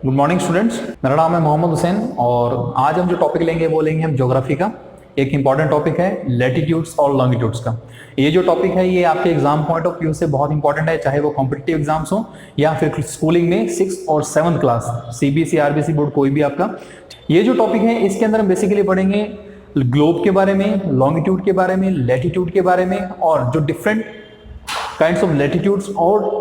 Good morning students, मेरा नाम है मोहम्मद हुसैन और आज हम जो टॉपिक लेंगे वो लेंगे हम ज्योग्राफी का। एक इंपॉर्टेंट टॉपिक है लैटिट्यूड्स और लॉन्गिट्यूड्स का। ये जो टॉपिक है ये आपके एग्जाम पॉइंट ऑफ व्यू से बहुत इंपॉर्टेंट है, चाहे वो कॉम्पिटिटिव एग्जाम्स हो या फिर स्कूलिंग में 6th और 7th class CBSE RBC board कोई भी आपका। ये जो टॉपिक है इसके अंदर हम बेसिकली पढ़ेंगे ग्लोब के बारे में, लॉन्गिट्यूड के बारे में, लैटिट्यूड के बारे में और जो डिफरेंट काइंड्स ऑफ लैटिट्यूड्स और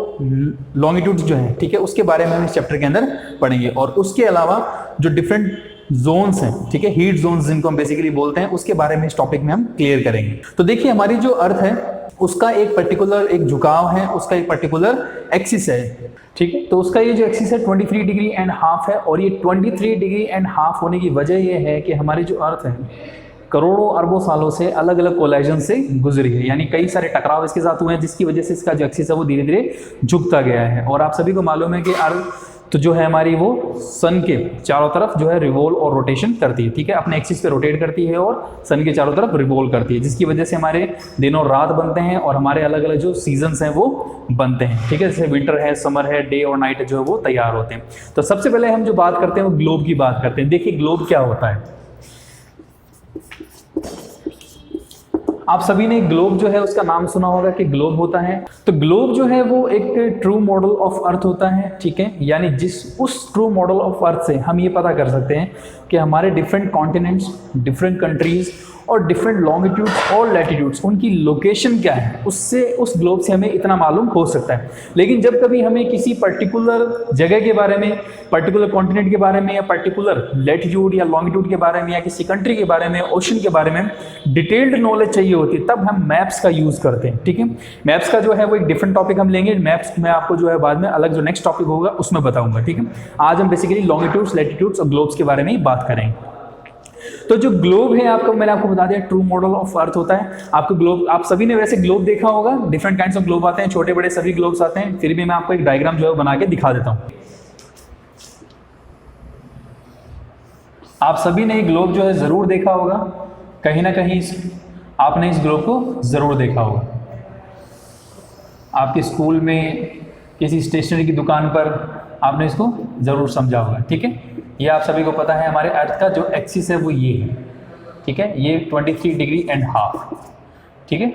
लॉन्गिट्यूड्स जो है, ठीक है, उसके बारे में हम इस चैप्टर के अंदर पढ़ेंगे। और उसके अलावा जो डिफरेंट जोन्स हैं, ठीक है, हीट जोन्स जिनको हम बेसिकली बोलते हैं, उसके बारे में इस टॉपिक में हम क्लियर करेंगे। तो देखिए हमारी जो अर्थ है उसका एक पर्टिकुलर एक झुकाव है, उसका एक पर्टिकुलर एक्सिस है, ठीक है। तो उसका ये जो एक्सिस है 23.5 डिग्री है और ये 23.5 डिग्री होने की वजह ये है कि हमारी जो अर्थ है करोड़ों अरबों सालों से अलग अलग कोलाइजन से गुजरी है, यानी कई सारे टकराव इसके साथ हुए हैं जिसकी वजह से इसका जो एक्सिस है वो धीरे धीरे झुकता गया है। और आप सभी को मालूम है कि अर्थ तो जो है हमारी वो सन के चारों तरफ जो है रिवोल्व और रोटेशन करती है, ठीक है, अपने एक्सिस पे रोटेट करती है और सन के चारों तरफ रिवोल्व करती है, जिसकी वजह से हमारे दिन और रात बनते हैं और हमारे अलग अलग जो सीजन्स हैं वो बनते हैं, ठीक है। जैसे विंटर है, समर है, डे और नाइट जो है वो तैयार होते हैं। तो सबसे पहले हम जो बात करते हैं वो ग्लोब की बात करते हैं। देखिए ग्लोब क्या होता है, आप सभी ने ग्लोब जो है उसका नाम सुना होगा कि ग्लोब होता है। तो ग्लोब जो है वो एक ट्रू मॉडल ऑफ अर्थ होता है, ठीक है, यानी उस ट्रू मॉडल ऑफ अर्थ से हम ये पता कर सकते हैं कि हमारे डिफरेंट कॉन्टिनेंट्स, डिफरेंट कंट्रीज और डिफरेंट लॉन्गिट्यूड्स और लैटिट्यूड्स उनकी लोकेशन क्या है, उससे उस ग्लोब से हमें इतना मालूम हो सकता है। लेकिन जब कभी हमें किसी पर्टिकुलर जगह के बारे में, पर्टिकुलर कॉन्टिनेंट के बारे में या पर्टिकुलर लैटिट्यूड या लॉन्गिट्यूड के बारे में या किसी कंट्री के बारे में, ओशन के बारे में डिटेल्ड नॉलेज चाहिए होती है, तब हम मैप्स का यूज़ करते हैं, ठीक है। मैप्स का जो है वो एक डिफरेंट टॉपिक हम लेंगे, मैप्स में आपको जो है बाद में अलग जो नेक्स्ट टॉपिक होगा उसमें बताऊंगा, ठीक है। आज हम बेसिकली लॉन्गिट्यूड्स, लैटिट्यूड्स और ग्लोब्स के बारे में ही बात करेंगे। तो जो ग्लोब है आपको मैंने आपको बता दिया ट्रू मॉडल ऑफ अर्थ होता है। आपको ग्लोब, आप सभी ने वैसे ग्लोब देखा होगा, डिफरेंट काइंड्स ऑफ ग्लोब आते हैं, छोटे बड़े सभी ग्लोब्स आते हैं। फिर भी मैं आपको एक डायग्राम जो है बना के दिखा देता हूं। आप सभी ने ग्लोब जो है जरूर देखा होगा, कहीं ना कहीं आपने इस ग्लोब को जरूर देखा होगा। आपके स्कूल में किसी स्टेशनरी की दुकान पर आपने इसको जरूर समझा होगा, ठीक है। ये आप सभी को पता है हमारे अर्थ का जो एक्सिस है वो ये है, ठीक है, ये 23.5 डिग्री, ठीक है,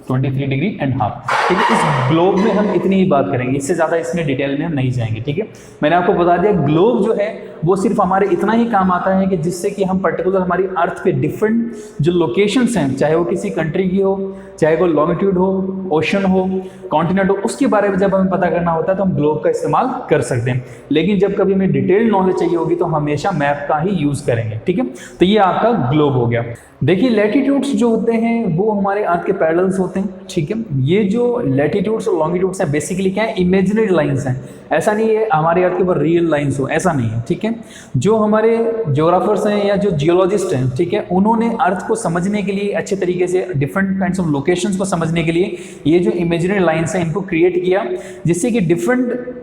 23.5 डिग्री, ठीक है। इस ग्लोब में हम इतनी ही बात करेंगे, इससे ज़्यादा इसमें डिटेल में हम नहीं जाएंगे, ठीक है। मैंने आपको बता दिया ग्लोब जो है वो सिर्फ हमारे इतना ही काम आता है कि जिससे कि हम पर्टिकुलर हमारी अर्थ पे डिफरेंट जो लोकेशंस हैं, चाहे वो किसी कंट्री की हो, चाहे वो लॉन्गिट्यूड हो, ओशन हो, कॉन्टिनेंट हो, उसके बारे में जब हमें पता करना होता है तो हम ग्लोब का इस्तेमाल कर सकते हैं। लेकिन जब कभी हमें डिटेल्ड नॉलेज चाहिए होगी तो हमेशा मैप का ही यूज़ करेंगे, ठीक है। तो ये आपका ग्लोब हो गया। देखिए लैटिट्यूड्स जो होते हैं वो हमारे अर्थ के पैरेलल्स होते हैं, ठीक है। ये जो लैटिट्यूड्स और लॉन्गिट्यूड्स हैं बेसिकली क्या है, इमेजिनरी लाइंस हैं। ऐसा नहीं है हमारे अर्थ के ऊपर रियल लाइंस हो, ऐसा नहीं है, ठीक है। जो हमारे ज्योग्राफर्स हैं या जो जियोलॉजिस्ट हैं, ठीक है, उन्होंने अर्थ को समझने के लिए अच्छे तरीके से डिफरेंट काइंड्स ऑफ लोकेशंस को समझने के लिए ये जो इमेजिनरी लाइंस हैं इनको क्रिएट किया, जिससे कि डिफरेंट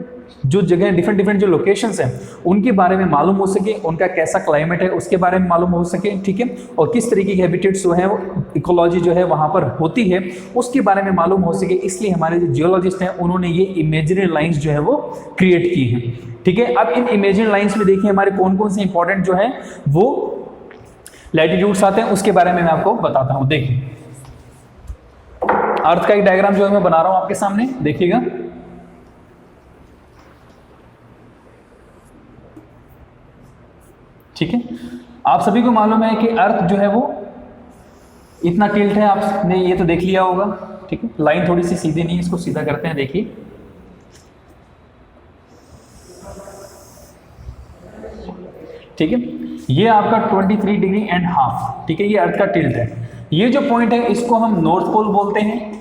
जो जगह, डिफरेंट जो लोकेशंस हैं उनके बारे में मालूम हो सके, उनका कैसा क्लाइमेट है उसके बारे में मालूम हो सके, ठीक है, और किस तरीके के हैबिटेट्स जो है वो इकोलॉजी जो है वहाँ पर होती है उसके बारे में मालूम हो सके। इसलिए हमारे जो जियोलॉजिस्ट हैं उन्होंने ये इमेजिनरी लाइंस जो है वो क्रिएट की हैं, ठीक है। अब इन इमेजिनरी लाइंस में देखिए हमारे कौन कौन से इंपॉर्टेंट जो है वो लैटिट्यूड्स आते हैं, उसके बारे में मैं आपको बताता हूँ। देखिए अर्थ का एक डायग्राम जो है मैं बना रहा हूँ आपके सामने, देखिएगा। ठीक है, आप सभी को मालूम है कि अर्थ जो है वो इतना टिल्ट है, आपने ये तो देख लिया होगा, ठीक है। लाइन थोड़ी सी सीधी नहीं है, इसको सीधा करते हैं, देखिए ठीक है। ये आपका 23.5 डिग्री, ठीक है, ये अर्थ का टिल्ट है। ये जो पॉइंट है इसको हम नॉर्थ पोल बोलते हैं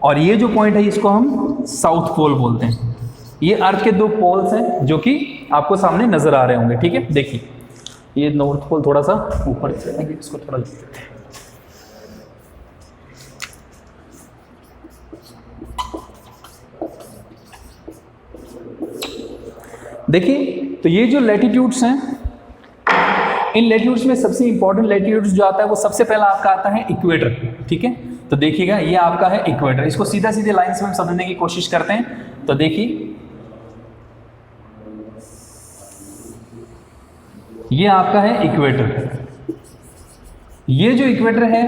और ये जो पॉइंट है इसको हम साउथ पोल बोलते हैं। ये अर्थ के दो पोल्स हैं जो कि आपको सामने नजर आ रहे होंगे, ठीक है। देखिए ये नॉर्थ पोल थोड़ा सा ऊपर चलेंगे, इसको थोड़ा लिख देते हैं। देखिए तो ये जो लैटिट्यूड्स हैं, इन लैटिट्यूड्स में सबसे इंपॉर्टेंट लैटिट्यूड्स जो आता है वो सबसे पहला आपका आता है इक्वेटर, ठीक है। तो देखिएगा ये आपका है इक्वेटर। इसको सीधा सीधे लाइंस में समझने की कोशिश करते हैं तो देखिए ये आपका है इक्वेटर। ये जो इक्वेटर है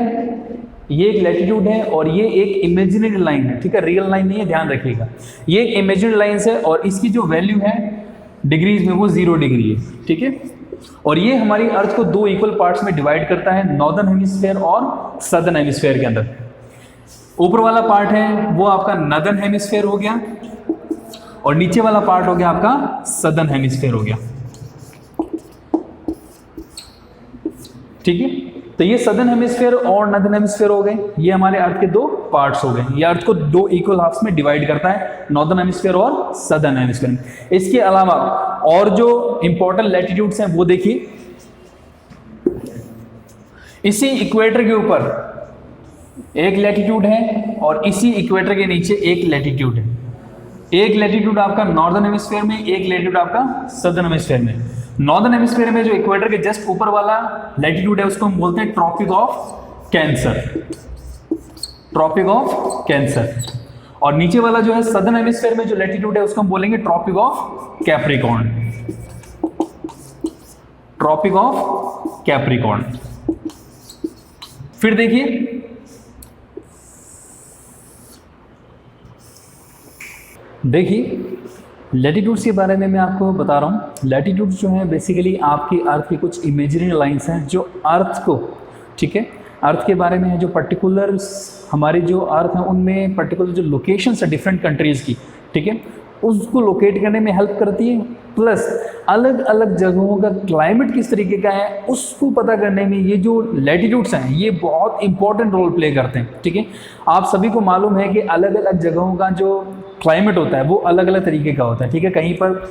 ये एक लैटिट्यूड है और ये एक इमेजिनरी लाइन है, ठीक है, रियल लाइन नहीं है, ध्यान रखिएगा। ये एक इमेजिनरी लाइन है और इसकी जो वैल्यू है डिग्रीज में वो 0 डिग्री है, ठीक है। और ये हमारी अर्थ को 2 इक्वल पार्ट्स में डिवाइड करता है, नॉर्दर्न हेमिस्फीयर और सदर्न हेमिस्फीयर के अंदर। ऊपर वाला पार्ट है वो आपका नॉर्दर्न हेमिस्फीयर हो गया और नीचे वाला पार्ट हो गया आपका सदर्न हेमिस्फीयर हो गया, ठीक है। तो ये सदर्न हेमिस्फीयर और नॉर्दर्न हेमिस्फीयर हो गए, ये हमारे अर्थ के 2 पार्ट्स हो गए। ये अर्थ को 2 इक्वल हाफ्स में डिवाइड करता है, नॉर्दर्न हेमिस्फीयर और सदर्न हेमिस्फीयर। इसके अलावा और जो इंपॉर्टेंट लैटिट्यूड्स हैं वो देखिए, इसी इक्वेटर के ऊपर एक लैटिट्यूड है और इसी इक्वेटर के नीचे एक लैटिट्यूड है। एक लैटिट्यूड आपका नॉर्दर्न हेमिस्फीयर में, एक लैटिट्यूड आपका सदर्न हेमिस्फीयर में। नॉर्दर्न हेमिस्फीयर में जो इक्वेटर के जस्ट ऊपर वाला लैटिट्यूड है उसको हम बोलते हैं Tropic of Cancer, Tropic of Cancer. और नीचे वाला जो है सदर्न हेमिस्फीयर में जो लैटिट्यूड है उसको हम बोलेंगे Tropic of Capricorn, Tropic of Capricorn. फिर देखिए लैटिट्यूड्स के बारे में मैं आपको बता रहा हूँ। लैटिट्यूड्स जो हैं बेसिकली आपकी अर्थ की कुछ इमेजिनरी लाइंस हैं जो अर्थ को, ठीक है, अर्थ के बारे में है, जो पर्टिकुलर हमारी जो अर्थ है उनमें पर्टिकुलर जो लोकेशंस है डिफरेंट कंट्रीज़ की, ठीक है, उसको लोकेट करने में हेल्प करती है। प्लस अलग अलग जगहों का क्लाइमेट किस तरीके का है उसको पता करने में ये जो लैटिट्यूड्स हैं ये बहुत इंपॉर्टेंट रोल प्ले करते हैं, ठीक है। आप सभी को मालूम है कि अलग अलग जगहों का जो क्लाइमेट होता है वो अलग अलग तरीके का होता है, ठीक है। कहीं पर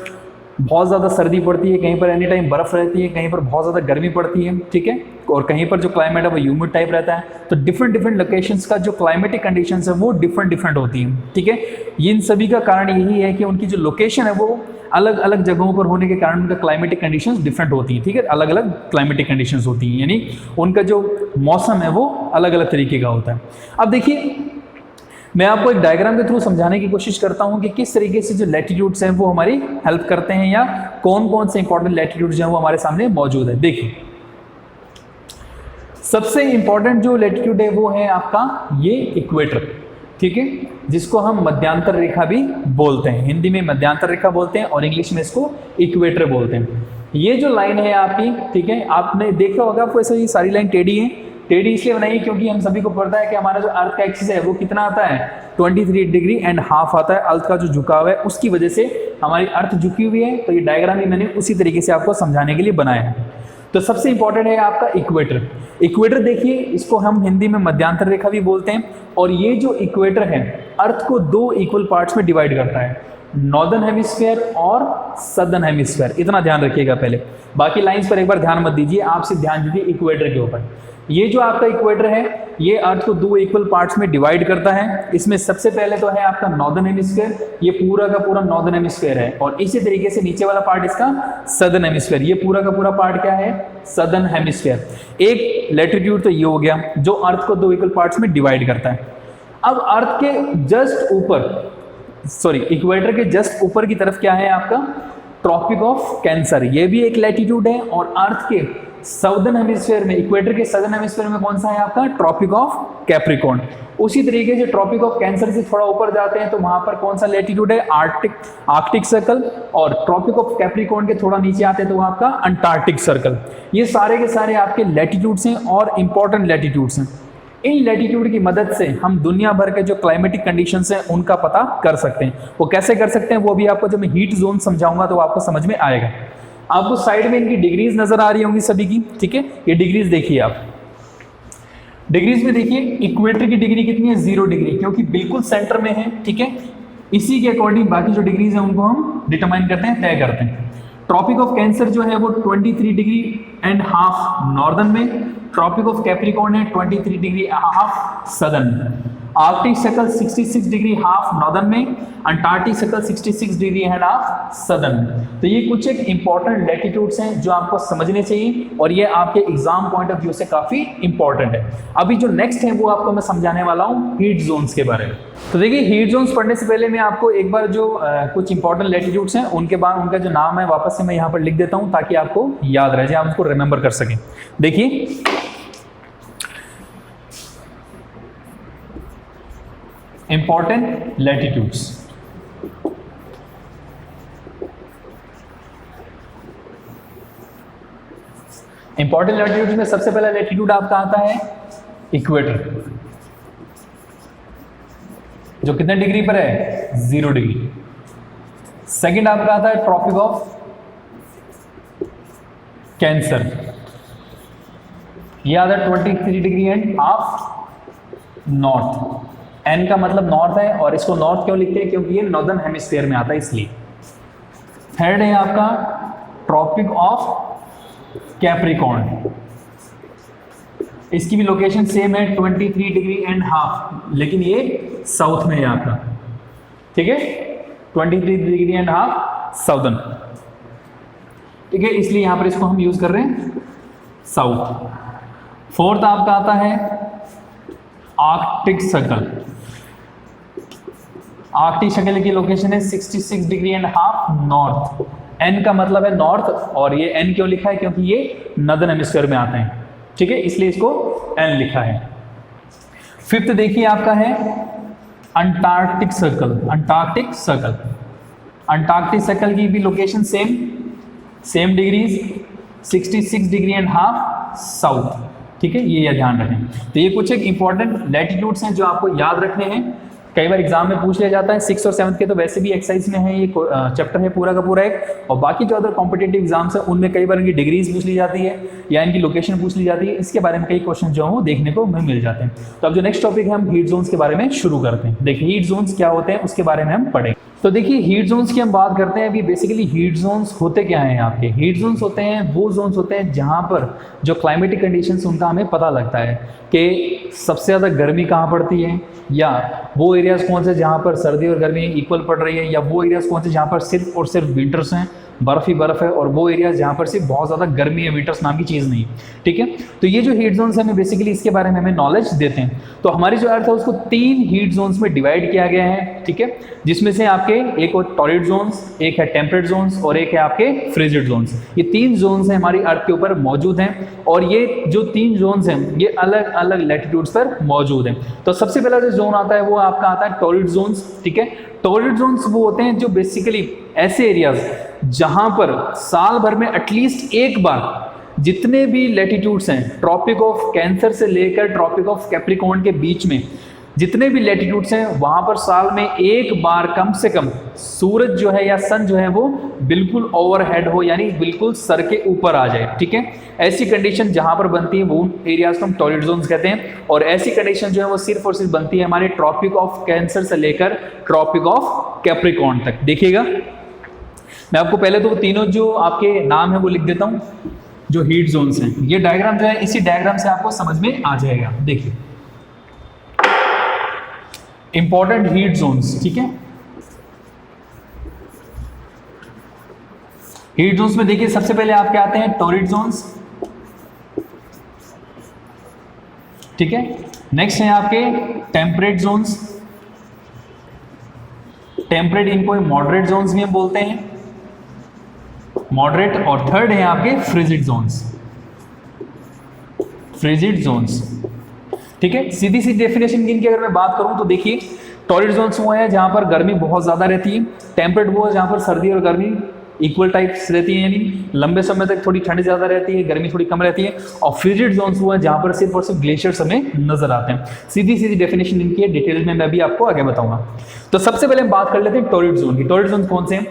बहुत ज़्यादा सर्दी पड़ती है, कहीं पर एनी टाइम बर्फ़ रहती है, कहीं पर बहुत ज़्यादा गर्मी पड़ती है, ठीक है, और कहीं पर जो क्लाइमेट है वो ह्यूमिड टाइप रहता है। तो डिफरेंट डिफरेंट लोकेशंस का जो क्लाइमेटिक कंडीशंस है वो डिफरेंट डिफरेंट होती हैं, ठीक है। इन सभी का कारण यही है कि उनकी जो लोकेशन है वो अलग अलग जगहों पर होने के कारण उनका क्लाइमेटिक कंडीशंस डिफरेंट होती हैं, ठीक है, अलग अलग क्लाइमेटिक कंडीशंस होती हैं, यानी उनका जो मौसम है वो अलग अलग तरीके का होता है। अब देखिए मैं आपको एक डायग्राम के थ्रू समझाने की कोशिश करता हूं कि किस तरीके से जो लैटिट्यूड्स हैं वो हमारी हेल्प करते हैं या कौन कौन से इंपॉर्टेंट लैटिट्यूड्स जो हैं वो हमारे सामने मौजूद है। देखिए सबसे इंपॉर्टेंट जो लैटिट्यूड है वो है आपका ये इक्वेटर, ठीक है, जिसको हम मध्यांतर रेखा भी बोलते हैं। हिंदी में मध्यांतर रेखा बोलते हैं और इंग्लिश में इसको इक्वेटर बोलते हैं। ये जो लाइन है आपकी, ठीक है, आपने देखा होगा आपको ऐसे ये सारी लाइन टेढ़ी है। टेढ़ी इसलिए बनाई क्योंकि हम सभी को पता है कि हमारा जो अर्थ का एक्सिस है वो कितना आता है 23 डिग्री एंड हाफ आता है। अर्थ का जो झुकाव है उसकी वजह से हमारी अर्थ झुकी हुई है। तो ये डायग्राम भी मैंने उसी तरीके से आपको समझाने के लिए बनाया है। तो सबसे इंपॉर्टेंट है आपका इक्वेटर। इक्वेटर देखिए इसको हम हिंदी में मध्यांतर रेखा भी बोलते हैं और ये जो इक्वेटर है अर्थ को 2 इक्वल पार्ट्स में डिवाइड करता है, नॉर्दर्न हेमिस्फीयर और सदर्न हेमिस्फीयर। इतना ध्यान रखिएगा पहले, बाकी लाइंस पर एक बार ध्यान मत दीजिए, आप सिर्फ ध्यान दीजिए इक्वेटर के ऊपर। ये जो आपका इक्वेटर है ये अर्थ को 2 इक्वल पार्ट्स में डिवाइड करता है। इसमें सबसे पहले तो है आपका नॉर्दर्न हेमिस्फीयर, ये पूरा का पूरा नॉर्दर्न हेमिस्फीयर है, और इसी तरीके से नीचे वाला पार्ट इसका सदर्न हेमिस्फीयर, ये पूरा का पूरा पार्ट क्या है सदर्न हेमिस्फीयर। एक लैटिट्यूड तो ये हो गया जो अर्थ को 2 इक्वल पार्ट्स में डिवाइड करता है। अब अर्थ के जस्ट ऊपर, सॉरी इक्वेटर के जस्ट ऊपर की तरफ क्या है आपका ट्रॉपिक ऑफ कैंसर, ये भी एक लैटिट्यूड है। और अर्थ के साउदर्न हेमिस्फीयर में, इक्वेटर के साउदर्न हेमिस्फीयर में कौन सा है आपका ट्रॉपिक ऑफ कैप्रिकॉर्न। उसी तरीके से ट्रॉपिक ऑफ कैंसर से थोड़ा ऊपर जाते हैं तो वहां पर कौन सा लैटिट्यूड है आर्कटिक सर्कल, और ट्रॉपिक ऑफ कैप्रिकॉर्न के थोड़ा नीचे आते हैं तो वहां आपका अंटार्कटिक सर्कल। ये सारे के सारे आपके लैटिट्यूड्स हैं और इंपॉर्टेंट लैटिट्यूड्स हैं। इन लैटिट्यूड की मदद से हम दुनिया भर के जो क्लाइमेटिक कंडीशंस हैं उनका पता कर सकते हैं। वो कैसे कर सकते हैं वो भी आपको जब मैं हीट जोन समझाऊंगा तो आपको समझ में आएगा। आपको साइड में इनकी डिग्रीज नजर आ रही होंगी सभी की, ठीक है, ये डिग्रीज देखिए आप। डिग्रीज में देखिए इक्वेटर की डिग्री कितनी है 0 डिग्री, क्योंकि बिल्कुल सेंटर में है, ठीक है। इसी के अकॉर्डिंग बाकी जो डिग्रीज हैं उनको हम डिटरमाइन करते हैं, तय करते हैं। ट्रॉपिक ऑफ कैंसर जो है वो 23 डिग्री एंड हाफ नॉर्दर्न में, ट्रॉपिक ऑफ कैप्रिकॉर्न है 23 डिग्री हाफ सदर्न में। Arctic circle 66 degree half northern में, Antarctic circle 66 degree and half southern में। तो ये कुछ एक इंपॉर्टेंट लैटिट्यूड्स हैं जो आपको समझने चाहिए और ये आपके एग्जाम पॉइंट ऑफ व्यू से काफी इंपॉर्टेंट है। अभी जो नेक्स्ट है वो आपको मैं समझाने वाला हूँ हीट जोन्स के बारे में। तो देखिए हीट जोन्स पढ़ने से पहले मैं आपको एक बार जो कुछ इंपॉर्टेंट लैटिट्यूड्स हैं उनके बाद उनका जो नाम है वापस से मैं यहाँ पर लिख देता हूँ ताकि आपको याद रह जाए, आप उसको रिमेंबर कर सकें। देखिए इंपॉर्टेंट लैटिट्यूड्स, इंपॉर्टेंट लैटिट्यूड्स में सबसे पहला लैटिट्यूड आपका आता है इक्वेटर, जो कितने डिग्री पर है 0 डिग्री। सेकंड आपका आता है ट्रॉपिक ऑफ कैंसर, ये आता है 23 degree and half north. N का मतलब नॉर्थ है और इसको नॉर्थ क्यों लिखते हैं, क्योंकि ये नॉर्दर्न हेमिस्फीयर में आता है इसलिए। थर्ड है आपका ट्रॉपिक ऑफ कैप्रिकॉर्न, इसकी भी लोकेशन सेम है 23 डिग्री एंड हाफ, लेकिन ये साउथ में है आपका, ठीक है 23 डिग्री एंड हाफ साउदर्न, ठीक है, इसलिए यहां पर इसको हम यूज कर रहे हैं साउथ। फोर्थ आपका आता है आर्कटिक सर्कल, आर्कटिक सर्कल की लोकेशन है 66 degree and half north. N का मतलब है नॉर्थ और ये एन क्यों लिखा है, क्योंकि ये नॉर्दर्न हेमिस्फीयर में आते हैं, ठीक है, इसलिए इसको एन लिखा है। फिफ्थ देखिए आपका है Antarctic circle, Antarctic circle, Antarctic circle की भी location same degrees 66 degree and half south, ठीक है, ये ध्यान रखें। तो ये कुछ एक इंपॉर्टेंट लैटिट्यूड्स हैं जो आपको याद रखने हैं, कई बार एग्जाम में पूछ लिया जाता है। 6 और 7 के तो वैसे भी एक्सरसाइज में है, ये चैप्टर है पूरा का पूरा एक, और बाकी जो अदर कॉम्पिटेटिव एग्जाम्स है उनमें कई बार इनकी डिग्रीज पूछ ली जाती है या इनकी लोकेशन पूछ ली जाती है, इसके बारे में कई क्वेश्चन जो है देखने को हमें मिल जाते हैं। तो अब जो नेक्स्ट टॉपिक है हम हीट जोन्स के बारे में शुरू करते हैं। देखिए हीट जोन्स क्या होते हैं उसके बारे में हम पढ़ेंगे। तो देखिए हीट जोन्स की हम बात करते हैं अभी। बेसिकली हीट जोन्स होते क्या हैं आपके? हीट जोन्स होते हैं वो जोन्स होते हैं जहां पर जो क्लाइमेटिक कंडीशंस उनका हमें पता लगता है कि सबसे ज़्यादा गर्मी कहाँ पड़ती है, या वो एरियाज कौन से जहाँ पर सर्दी और गर्मी इक्वल पड़ रही है, या वो एरियाज कौन से जहाँ पर सिर्फ और सिर्फ विंटर्स हैं, बर्फ ही बर्फ है, और वो एरियाज जहाँ पर सिर्फ बहुत ज़्यादा गर्मी है, विंटर्स नाम की चीज़ नहीं, ठीक है। तो ये जो हीट जोन्स है हमें बेसिकली इसके बारे में हमें नॉलेज देते हैं। तो हमारी जो अर्थ है उसको 3 हीट जोन्स में डिवाइड किया गया है, ठीक है, जिसमें से आपके एक और टॉर्रिड जोन्स, एक है टेम्परेट जोन्स और एक है आपके फ्रिजिड जोन्स। ये 3 जोन्स हैं हमारी अर्थ के ऊपर मौजूद हैं, और ये जो 3 जोन्स हैं ये अलग अलग लैटिट्यूड्स पर मौजूद हैं। तो सबसे पहला जो जोन आता है वो आपका आता है टॉर्रिड जोन्स, ठीक है। टॉर्रिड जोन्स वो होते हैं जो बेसिकली ऐसे एरियाज जहां पर साल भर में एटलीस्ट एक बार जितने भी लैटिट्यूड्स हैं ट्रॉपिक ऑफ कैंसर से लेकर ट्रॉपिक ऑफ कैप्रिकॉर्न के बीच में जितने भी लैटिट्यूड्स हैं वहां पर साल में एक बार कम से कम सूरज जो है या सन जो है वो बिल्कुल ओवरहेड हो, यानी बिल्कुल सर के ऊपर आ जाए, ठीक है। ऐसी कंडीशन जहां पर बनती है वो एरियाज को हम टॉर्रिड जोन्स कहते हैं, और ऐसी कंडीशन जो है वो सिर्फ और सिर्फ बनती है हमारे ट्रॉपिक ऑफ कैंसर से लेकर ट्रॉपिक ऑफ कैप्रिकॉर्न तक। देखिएगा मैं आपको पहले तो वो तीनों जो आपके नाम है वो लिख देता हूं जो हीट जोन्स हैं। ये डायग्राम जो है इसी डायग्राम से आपको समझ में आ जाएगा। देखिए इंपॉर्टेंट हीट जोन्स, ठीक है। हीट जोन्स में देखिए सबसे पहले आपके आते हैं टॉर्रिड जोन्स, ठीक है। नेक्स्ट है आपके टेम्परेट जोन्स, टेम्परेट इनको मॉडरेट जोन्स भी हम बोलते हैं, मॉडरेट। और थर्ड है आपके फ्रिजिड जोन्स, फ्रिजिड जोन्स, ठीक है। सीधी सी डेफिनेशन की इनकी अगर मैं बात करूं तो देखिए टॉर्रिड जोन्स वो है जहां पर गर्मी बहुत ज्यादा रहती है, टेम्परेट वो है जहां पर सर्दी और गर्मी इक्वल टाइप्स रहती है, यानी लंबे समय तक थोड़ी ठंड ज्यादा रहती है, गर्मी थोड़ी कम रहती है। और फ्रिजिड जोन्स वो है जहां पर सिर्फ और सिर्फ ग्लेशियर्स हमें नजर आते हैं। सीधी सीधी डेफिनेशन इनकी है, डिटेल में मैं भी आपको आगे बताऊंगा। तो सबसे पहले हम बात कर लेते हैं टॉर्रिड जोन की। टॉर्रिड जोन कौन से हैं?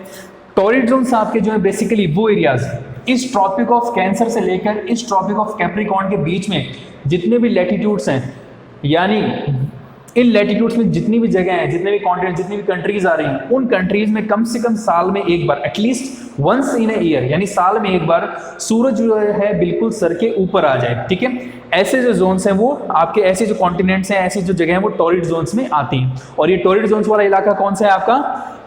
टॉर्रिड जोन्स आपके जो है बेसिकली वो एरियाज इस ट्रॉपिक ऑफ कैंसर से लेकर इस ट्रॉपिक ऑफ कैप्रिकॉर्न के बीच में जितने भी लैटिट्यूड्स हैं, यानी इन लैटिट्यूड्स में जितनी भी जगह हैं, जितने भी कॉन्टिनेंट, जितनी भी कंट्रीज आ रही हैं, उन कंट्रीज में कम से कम साल में एक बार, at least once in a year, यानी साल में एक बार सूरज जो है बिल्कुल सर के ऊपर आ जाए, ठीक है। ऐसे जो जोन्स हैं वो आपके, ऐसे जो कॉन्टिनेंट्स हैं, ऐसी जो जगह हैं वो टॉरिड जोन्स में आती हैं। और ये टॉरिड जोन्स वाला इलाका कौन सा है आपका?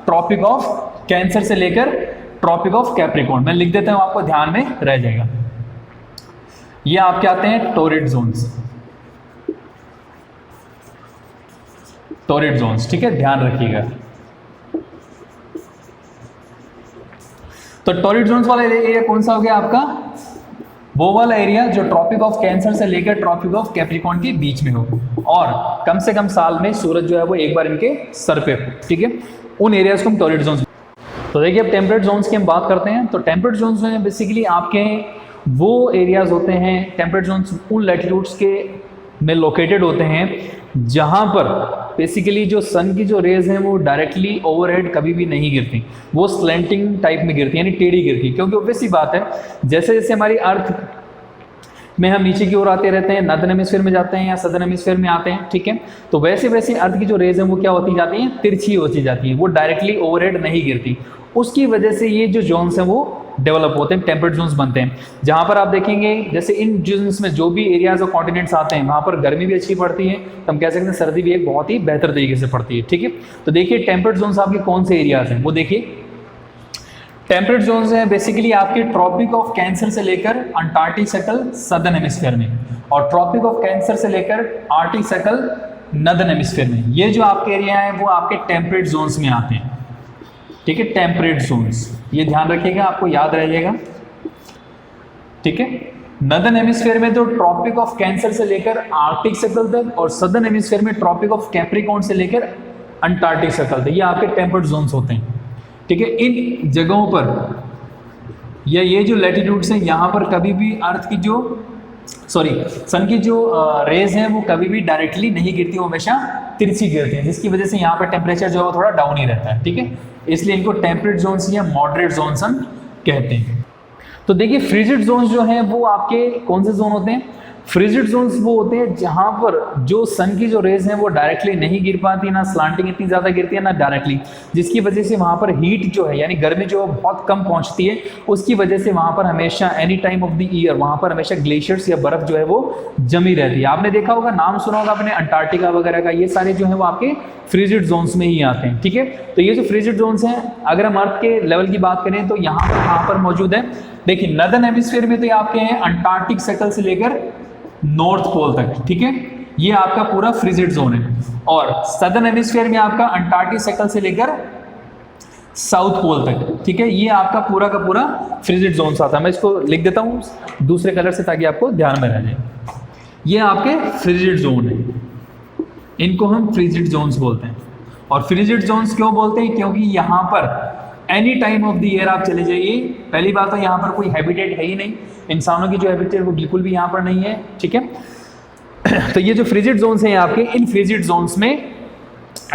ट्रॉपिक ऑफ कैंसर से लेकर ट्रॉपिक ऑफ कैप्रिकॉर्न। मैं लिख देता हूं, आपको ध्यान में रह जाएगा। ये आपके आते हैं टॉरिड जोन्स, टॉरिड जोन्स, ठीक है, ध्यान रखिएगा। तो टॉरिड जोन्स वाला एरिया कौन सा हो गया आपका? वो वाला एरिया जो ट्रॉपिक ऑफ कैंसर से लेकर ट्रॉपिक ऑफ कैप्रिकॉर्न के बीच में हो और कम से कम साल में सूरज जो है वो एक बार इनके सर पे हो, ठीक है। उन एरियाज को हम टॉरिड जोन्स। तो देखिए अब टेम्परेट जोन्स की हम बात करते हैं। तो टेम्परेट जोन्स में बेसिकली आपके वो एरियाज होते हैं, टेम्परेट जोन्स उन लैटिट्यूड्स के में लोकेटेड होते हैं जहां पर बेसिकली जो सन की जो रेज हैं वो डायरेक्टली ओवरहेड कभी भी नहीं गिरती, वो स्लैंटिंग टाइप में गिरती, यानी टेढ़ी गिरती। क्योंकि ऑब्वियस सी बात है, जैसे जैसे हमारी अर्थ में हम नीचे की ओर आते रहते हैं, नॉर्दर्न हेमिस्फीयर में जाते हैं या सदर्न हेमिस्फीयर में आते हैं, ठीक है, तो वैसे वैसे अर्थ की जो रेज है वो क्या होती जाती हैं? तिरछी होती जाती है, वो डायरेक्टली ओवरहेड नहीं गिरती। उसकी वजह से ये जो जोन्स हैं वो डेवलप होते हैं, टेम्परेट जोन्स बनते हैं, जहां पर आप देखेंगे जैसे इन जोन्स में जो भी एरियाज और कॉन्टिनेंट्स आते हैं वहां पर गर्मी भी अच्छी पड़ती है, तो हम कह सकते हैं सर्दी भी एक बहुत ही बेहतर तरीके से पड़ती है, ठीक है। तो देखिए टेम्परेट जोन्स आपके कौन से एरियाज हैं, वो देखिए। टेम्परेट जोन्स हैं बेसिकली आपके ट्रॉपिक ऑफ कैंसर से लेकर अंटार्कटिक सर्कल सदर्न हेमिस्फीयर में, और ट्रॉपिक ऑफ कैंसर से लेकर आर्टिक सर्कल नॉर्दर्न हेमिस्फीयर में। ये जो आपके एरिया है वो आपके टेम्परेट जोन्स में आते हैं, ठीक है, टेम्परेट जोन्स। ये ध्यान रखिएगा, आपको याद रहिएगा, ठीक है। नॉर्दर्न हेमिस्फीयर में तो ट्रॉपिक ऑफ कैंसर से लेकर आर्कटिक सर्कल तक, और सदर्न हेमिस्फीयर में ट्रॉपिक ऑफ कैप्रिकॉर्न से लेकर अंटार्कटिक सर्कल तक, ये आपके टेम्परेट जोन्स होते हैं, ठीक है। इन जगहों पर या ये जो लैटिट्यूड्स हैं यहाँ पर कभी भी अर्थ की जो सन की जो रेज हैं वो कभी भी डायरेक्टली नहीं गिरती, वो हमेशा तिरछी गिरती हैं, जिसकी वजह से यहाँ पर टेम्परेचर जो है वो थोड़ा डाउन ही रहता है, ठीक है। इसलिए इनको टेम्परेट जोन्स या मॉडरेट जोन्स हम कहते हैं। तो देखिए फ्रिजिड जोन्स जो हैं वो आपके कौन से जोन होते हैं? फ्रिजिड जोन्स वो होते हैं जहां पर जो सन की जो रेज हैं वो डायरेक्टली नहीं गिर पाती, ना स्लांटिंग इतनी ज़्यादा गिरती है ना डायरेक्टली, जिसकी वजह से वहां पर हीट जो है यानी गर्मी जो है बहुत कम पहुंचती है। उसकी वजह से वहां पर हमेशा any time of the year वहां पर हमेशा ग्लेशियर्स या बर्फ जो है वो जमी रहती है। आपने देखा होगा, नाम सुना होगा आपने अंटार्कटिका वगैरह का, ये सारे जो है वो आपके फ्रिजिड जोन्स में ही आते हैं, ठीक है। तो ये जो फ्रिजिड जोन्स हैं, अगर हम अर्थ के लेवल की बात करें तो यहाँ पर मौजूद है। देखिए नॉर्दर्न हेमिस्फीयर में तो ये आपके हैं अंटार्कटिक सर्कल से लेकर नॉर्थ पोल तक, ठीक है, ये आपका पूरा फ्रिजिड जोन है। और सदर्न हेमिस्फीयर में आपका अंटार्कटिक सर्कल से लेकर साउथ पोल तक, ठीक है, ये आपका पूरा का पूरा फ्रिजिड जोन आता है। मैं इसको लिख देता हूँ दूसरे कलर से ताकि आपको ध्यान में रह जाए। ये आपके फ्रिजिड जोन है, इनको हम फ्रिजिड जोन्स बोलते हैं। और फ्रिजिड जोन्स क्यों बोलते हैं? क्योंकि यहाँ पर any time of the year आप चले जाइए, पहली बात तो यहाँ पर कोई हैबिटेट है ही नहीं, इंसानों की जो हैबिटेट वो बिल्कुल भी यहाँ पर नहीं है, ठीक है। तो ये जो फ्रिजिड जोन्स हैं आपके, इन फ्रिजिड जोन्स में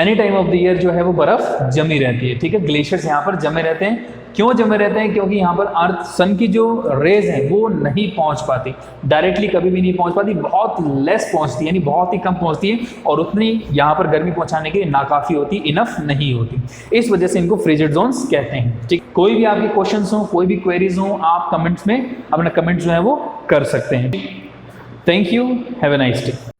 any time of the year जो है वो बर्फ जमी रहती है, ठीक है, ग्लेशियर्स यहाँ पर जमे रहते हैं। क्यों जमे रहते हैं? क्योंकि यहाँ पर अर्थ सन की जो रेज है वो नहीं पहुँच पाती, डायरेक्टली कभी भी नहीं पहुँच पाती, बहुत लेस पहुँचती है, यानी बहुत ही कम पहुँचती है, और उतनी यहाँ पर गर्मी पहुँचाने के लिए नाकाफ़ी होती, इनफ नहीं होती। इस वजह से इनको फ्रिजिड जोन्स कहते हैं, ठीक। कोई भी आपके क्वेश्चंस हो, कोई भी क्वेरीज हो, आप कमेंट्स में अपना कमेंट जो है वो कर सकते हैं। Thank you, have a nice day.